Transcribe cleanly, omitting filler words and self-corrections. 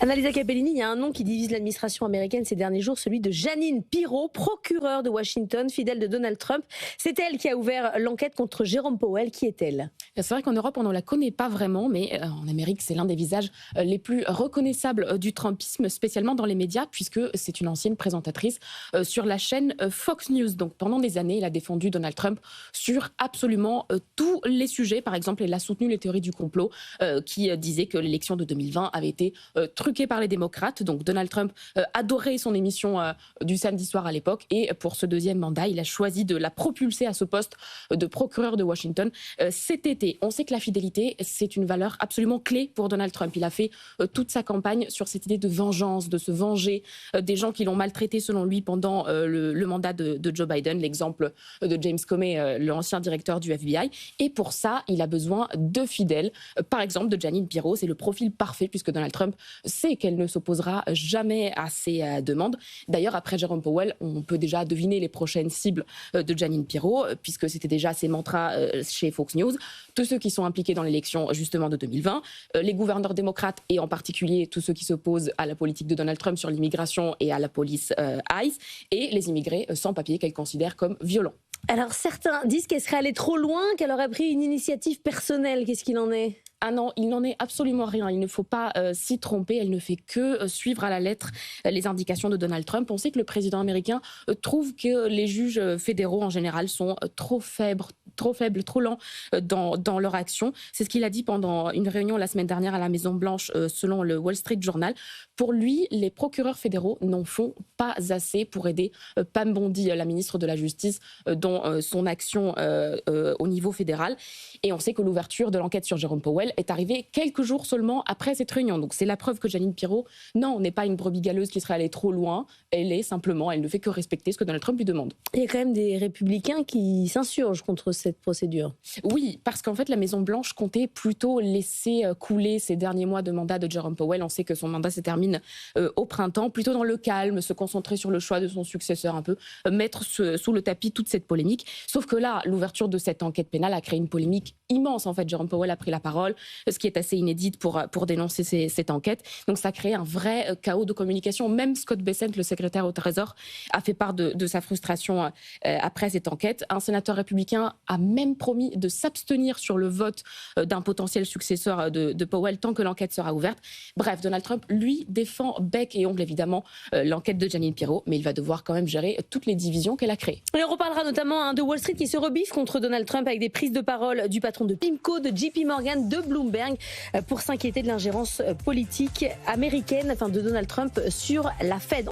Annalisa Capellini, il y a un nom qui divise l'administration américaine ces derniers jours, celui de Jeanine Pirro, procureure de Washington, fidèle de Donald Trump. C'est elle qui a ouvert l'enquête contre Jérôme Powell. Qui est-elle ? C'est vrai qu'en Europe, on ne la connaît pas vraiment, mais en Amérique, c'est l'un des visages les plus reconnaissables du Trumpisme, spécialement dans les médias, puisque c'est une ancienne présentatrice sur la chaîne Fox News. Donc pendant des années, elle a défendu Donald Trump sur absolument tous les sujets. Par exemple, elle a soutenu les théories du complot qui disaient que l'élection de 2020 avait été truquée par les démocrates. Donc Donald Trump adorait son émission du samedi soir à l'époque, et pour ce deuxième mandat, il a choisi de la propulser à ce poste de procureur de Washington cet été. On sait que la fidélité, c'est une valeur absolument clé pour Donald Trump. Il a fait toute sa campagne sur cette idée de vengeance, de se venger des gens qui l'ont maltraité selon lui pendant le mandat de Joe Biden, l'exemple de James Comey, l'ancien directeur du FBI. Et pour ça, il a besoin de fidèles. Par exemple, de Jeanine Pirro, c'est le profil parfait puisque Donald Trump sait qu'elle ne s'opposera jamais à ses demandes. D'ailleurs, après Jérôme Powell, on peut déjà deviner les prochaines cibles de Jeanine Pirro, puisque c'était déjà ses mantras chez Fox News. Tous ceux qui sont impliqués dans l'élection justement de 2020, les gouverneurs démocrates et en particulier tous ceux qui s'opposent à la politique de Donald Trump sur l'immigration et à la police ICE, et les immigrés sans papier qu'elle considère comme violents. Alors certains disent qu'elle serait allée trop loin, qu'elle aurait pris une initiative personnelle. Qu'est-ce qu'il en est ? Ah non, il n'en est absolument rien. Il ne faut pas s'y tromper. Elle ne fait que suivre à la lettre les indications de Donald Trump. On sait que le président américain trouve que les juges fédéraux en général sont trop faibles, trop lents dans leur action. C'est ce qu'il a dit pendant une réunion la semaine dernière à la Maison-Blanche, selon le Wall Street Journal. Pour lui, les procureurs fédéraux n'en font pas assez pour aider Pam Bondi, la ministre de la Justice, dans son action au niveau fédéral. Et on sait que l'ouverture de l'enquête sur Jérôme Powell est arrivée quelques jours seulement après cette réunion. Donc c'est la preuve que Jeanine Pirro, non, n'est pas une brebis galeuse qui serait allée trop loin. Elle ne fait que respecter ce que Donald Trump lui demande. Il y a quand même des républicains qui s'insurgent contre cette procédure. Oui, parce qu'en fait, la Maison-Blanche comptait plutôt laisser couler ces derniers mois de mandat de Jérôme Powell. On sait que son mandat se termine au printemps, plutôt dans le calme, se concentrer sur le choix de son successeur un peu, mettre sous le tapis toute cette polémique. Sauf que là, l'ouverture de cette enquête pénale a créé une polémique immense. En fait, Jérôme Powell a pris la parole, ce qui est assez inédit pour dénoncer cette enquête. Donc ça a créé un vrai chaos de communication. Même Scott Bessent, le secrétaire au Trésor, a fait part de sa frustration après cette enquête. Un sénateur républicain a même promis de s'abstenir sur le vote d'un potentiel successeur de Powell tant que l'enquête sera ouverte. Bref, Donald Trump, lui, défend bec et ongle évidemment l'enquête de Jeanine Pirro, mais il va devoir quand même gérer toutes les divisions qu'elle a créées. Et on reparlera notamment de Wall Street qui se rebiffe contre Donald Trump avec des prises de parole du patron de PIMCO, de JP Morgan, de Bloomberg pour s'inquiéter de l'ingérence politique américaine, de Donald Trump sur la Fed.